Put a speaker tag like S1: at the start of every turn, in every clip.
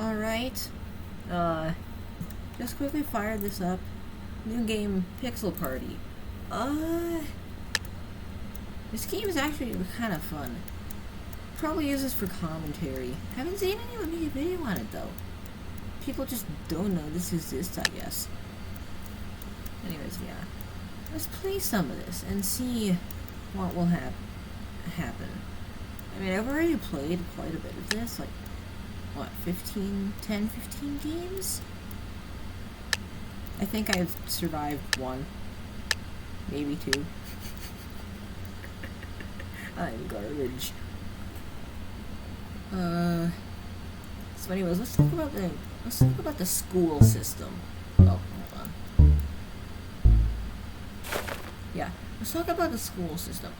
S1: Alright. Just quickly fire this up. New game, Pixel Party. This game is actually kind of fun. Probably use this for commentary. Haven't seen anyone make a video on it though. People just don't know this exists, I guess. Anyways, yeah. Let's play some of this and see what will happen. I mean, I've already played quite a bit of this, like, what, 10, 15 games? I think I've survived one. Maybe two. I'm garbage. So anyways, let's talk about the school system. Oh, hold on. Yeah, let's talk about the school system.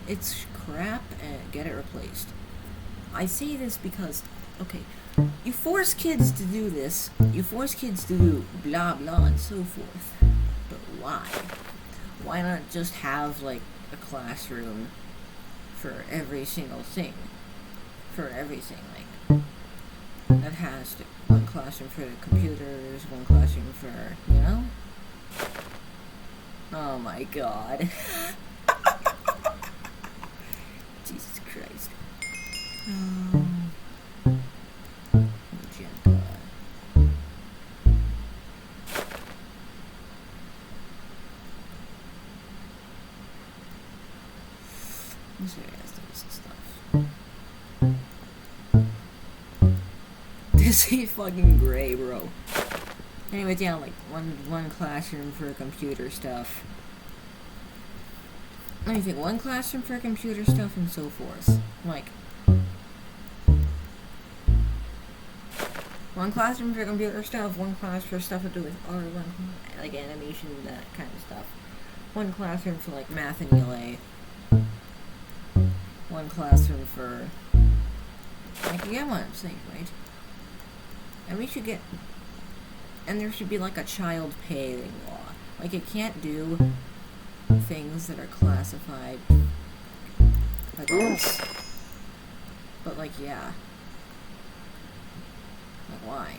S1: It's crap and get it replaced. I say this because, okay, you force kids to do this, you force kids to do blah blah and so forth, but why? Why not just have, like, a classroom for every single thing? For everything, like, that has one classroom for the computers, one classroom for, you know? Oh my god. Jesus Christ. Magenta. I'm sorry, that's stuff. This is fucking gray, bro. Anyways, yeah, like, one classroom for computer stuff. Let me think, one classroom for computer stuff and so forth. Like, one classroom for computer stuff, one class for stuff to do with art, like animation, that kind of stuff. One classroom for, like, math and ELA. One classroom for, like, you get what I'm saying, right? And we should get, and there should be, like, a child pay law. Like, it can't do things that are classified adults. But, like, yeah. Like, why?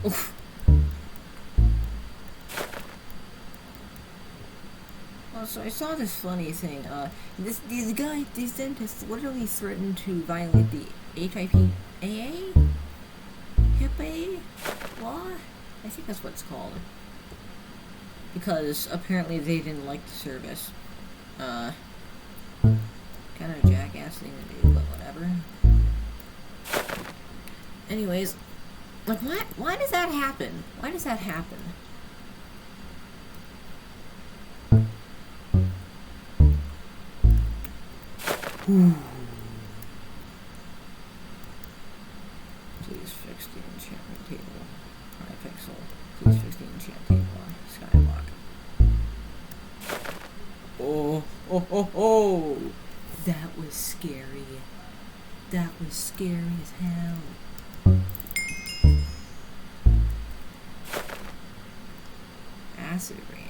S1: Oof. So I saw this funny thing. These dentists literally threatened to violate the HIPAA law? I think that's what it's called. Because apparently they didn't like the service. Kind of a jackass thing to do, but whatever. Anyways, like, why does that happen? Why does that happen? Ooh. Please fix the enchantment table. Hypixel. Please fix the enchantment table on Skywalk. Oh. That was scary. That was scary as hell. Acid rain.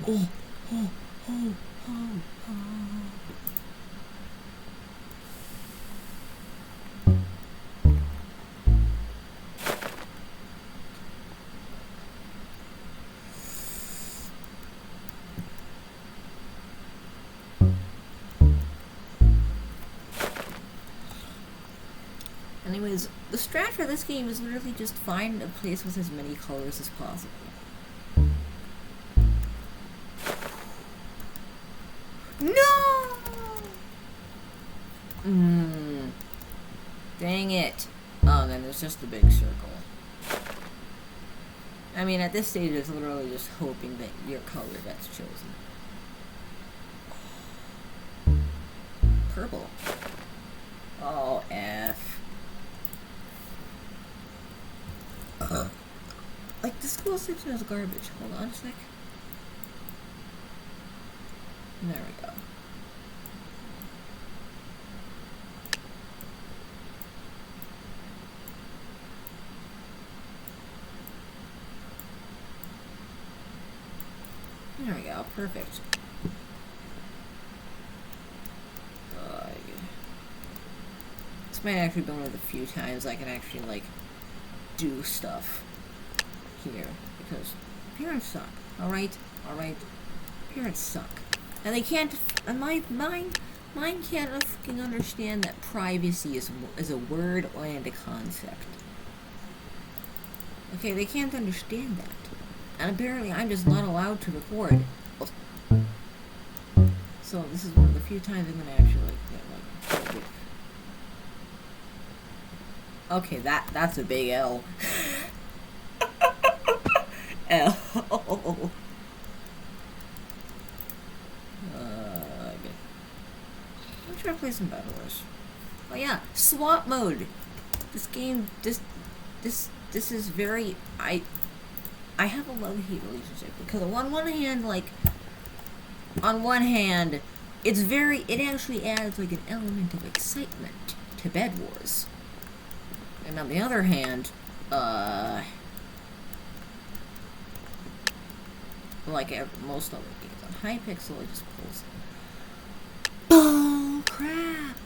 S1: Oh. Anyways, the strat for this game is literally just find a place with as many colors as possible. No! Dang it. Oh, then there's just a big circle. I mean, at this stage, it's literally just hoping that your color gets chosen. Purple. Oh, F. Like, the school system is garbage. Hold on a sec. There we go. There we go. Perfect. This might actually be one of the few times I can actually, like, do stuff here. Because parents suck. Alright? Alright? Parents suck. And they can't... And mine can't fucking understand that privacy is a word and a concept. Okay, they can't understand that. And apparently I'm just not allowed to record. So this is one of the few times I'm gonna actually, like, get, like... Okay, that's a big L. L. I'm trying to play some bedwars. Oh yeah, swap mode. This game, this is very. I have a love-hate relationship because on one hand, like, on one hand, it actually adds like an element of excitement to bedwars, and on the other hand, like most other games on Hypixel, it just pulls. Oh crap!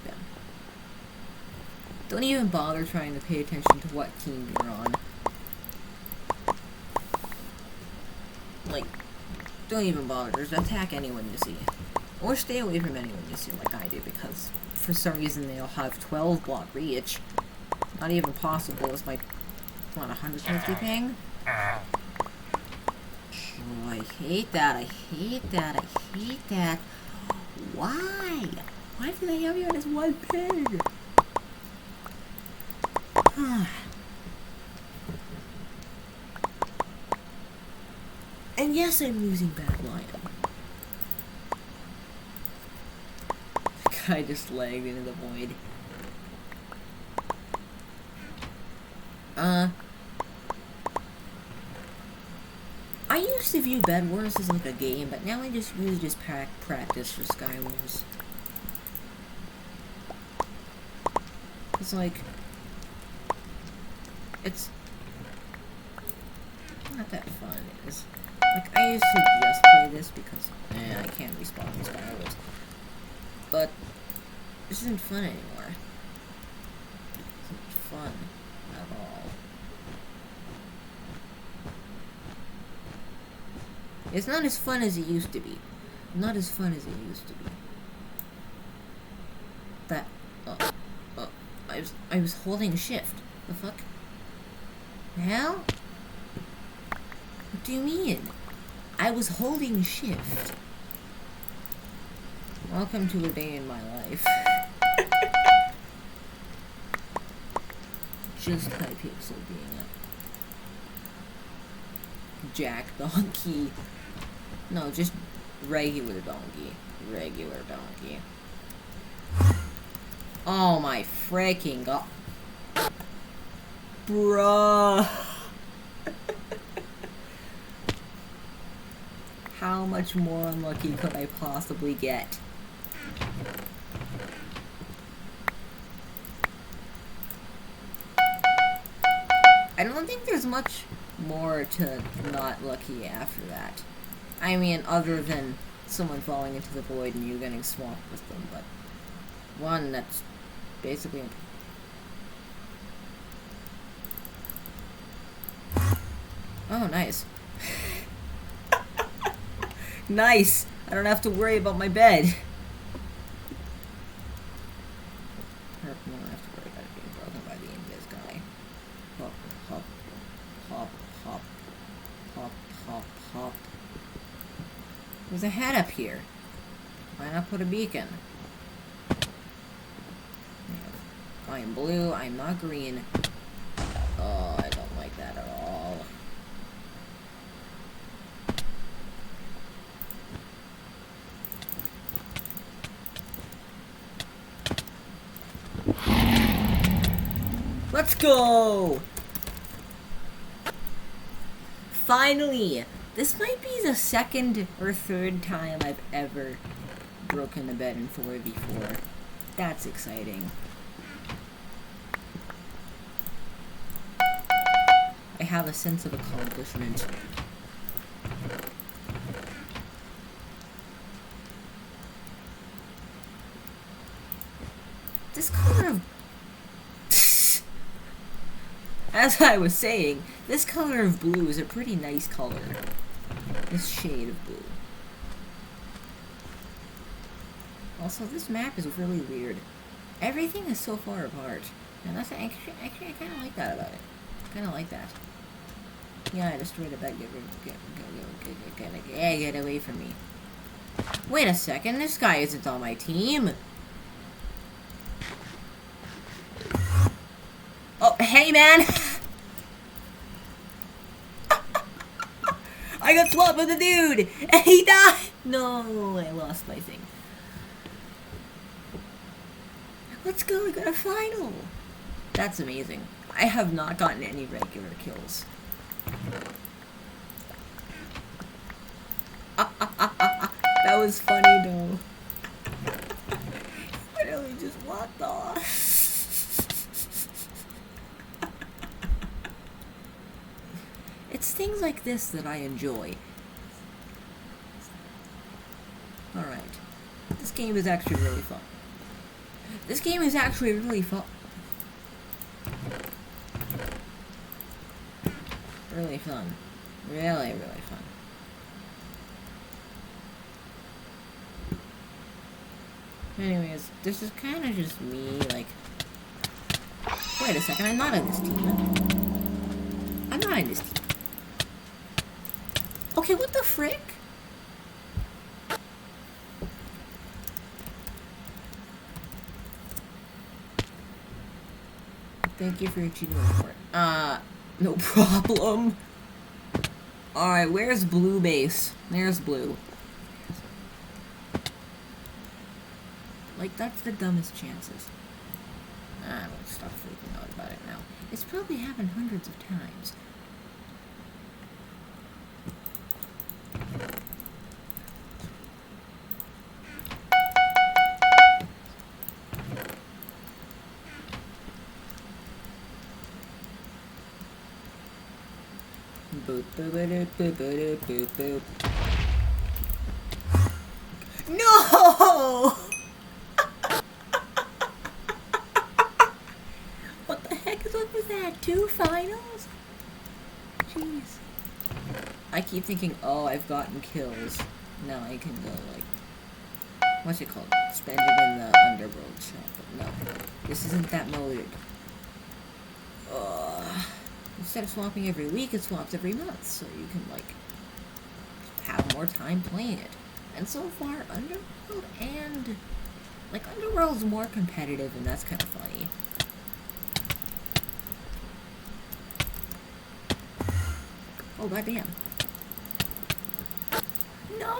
S1: Yeah. Don't even bother trying to pay attention to what team you're on. Like, don't even bother. Just attack anyone you see. Or stay away from anyone you see like I do, because for some reason they'll have 12 block reach. Not even possible is my, what, 150 ping? Oh, I hate that. I hate that. I hate that. Why? Why do they have you on this one ping? And yes, I'm losing bad line. The guy just lagged into the void. I used to view bedwars as like a game, but now I just really just practice for Skywars. It's like, it's not that fun. It's like, I used to just play this because I can't respawn in Skywars, but this isn't fun anymore. It isn't fun at all. It's not as fun as it used to be. Not as fun as it used to be. That, I was holding shift. The fuck? The hell? What do you mean? I was holding shift. Welcome to a day in my life. Just Hypixel being a jack donkey. No, just regular donkey. Regular donkey. Oh my freaking god. Bruh. How much more unlucky could I possibly get? I don't think there's much more to not lucky after that. I mean, other than someone falling into the void and you getting swamped with them, but one that's basically... Oh, nice. Nice! I don't have to worry about my bed. I don't have to worry about it being broken by the invis guy. Hop, hop, hop, hop, hop, hop, hop. There's a hat up here. Why not put a beacon? I am blue, I'm not green. Oh, I don't like that at all. Let's go! Finally! This might be the second or third time I've ever broken the bed in 4v4. That's exciting. I have a sense of accomplishment. This color of... As I was saying, this color of blue is a pretty nice color. This shade of blue. Also, this map is really weird. Everything is so far apart. And that's actually I kind of like that about it. I kind of like that. Yeah, I destroyed a bed. Get away from me. Wait a second, this guy isn't on my team. Oh, hey man! I got swapped with a dude! And he died! No, I lost my thing. Let's go, we got a final! That's amazing. I have not gotten any regular kills. That was funny though. Literally just walked off. It's things like this that I enjoy. Alright. This game is actually really fun. This game is actually really fun. Really fun. Really, really fun. Anyways, this is kind of just me, like... Wait a second, I'm not in this team. I'm not in this team. Okay, what the frick? Thank you for your cheating report. No problem. Alright, where's blue base? There's blue. Like, that's the dumbest chances. I won't stop freaking out about it now. It's probably happened hundreds of times. Boop, boop, boop, boop, boop, boop, boop. No! What the heck is up with that? 2 finals? Jeez. I keep thinking, oh, I've gotten kills. Now I can go, like, what's it called? Spend it in the underworld shop. But no, this isn't that mode. Instead of swapping every week, it swaps every month, so you can, like, have more time playing it. And so far, Underworld and... like, Underworld's more competitive, and that's kind of funny. Oh, goddamn. No!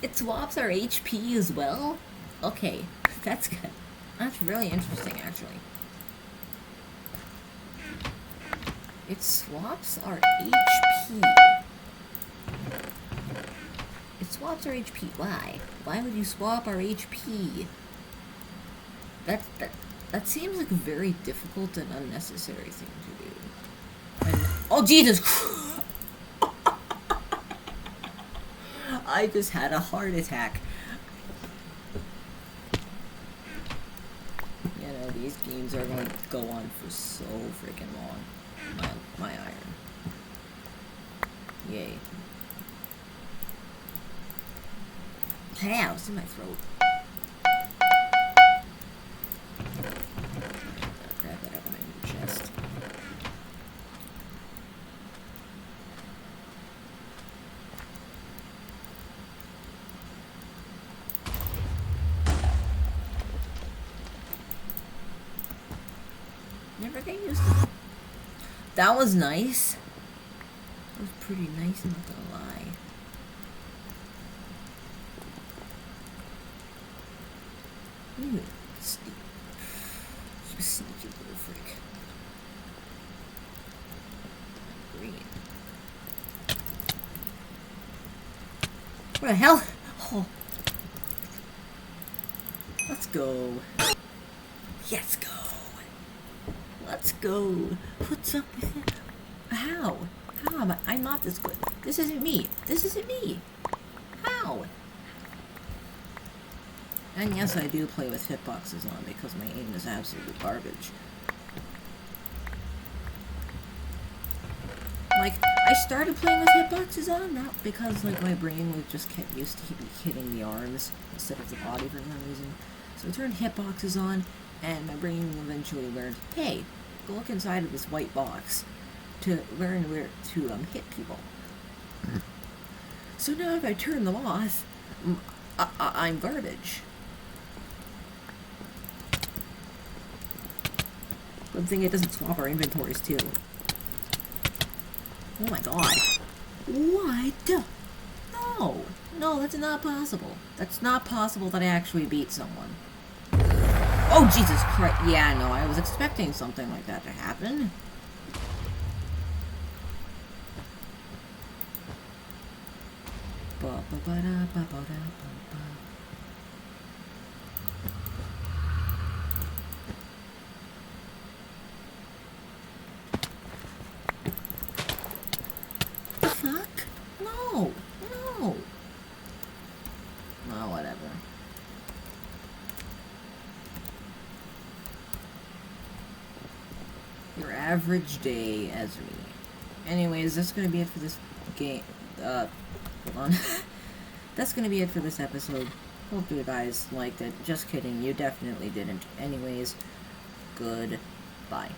S1: It swaps our HP as well? Okay, that's good. That's really interesting, actually. It swaps our HP. It swaps our HP. Why? Why would you swap our HP? That seems like a very difficult and unnecessary thing to do. And, oh, Jesus! I just had a heart attack. You know, these games are going to go on for so freaking long. My iron. Yay. Ow, it's in my throat. Grab that out of my chest. Never get used to it. That was nice. That was pretty nice, I'm not gonna lie. Ooh, sneak. You sneaky little freak. Green. What the hell? Oh. Let's go. Let's go. Let's go. What's up with it? How? How am I? I'm not this good. This isn't me. This isn't me. How? And yes, I do play with hitboxes on because my aim is absolute garbage. Like, I started playing with hitboxes on, not because, like, my brain was just kept used to hitting the arms instead of the body for some reason. So I turned hitboxes on, and my brain eventually learned, hey, go look inside of this white box to learn where to hit people. So now if I turn them off, I'm garbage. Good thing it doesn't swap our inventories, too. Oh my god. What? No. No, that's not possible. That's not possible that I actually beat someone. Oh, Jesus Christ. Yeah, no, I was expecting something like that to happen. Your average day as me. Anyways, that's gonna be it for this game. Hold on. That's gonna be it for this episode. Hope you guys liked it. Just kidding, you definitely didn't. Anyways, goodbye.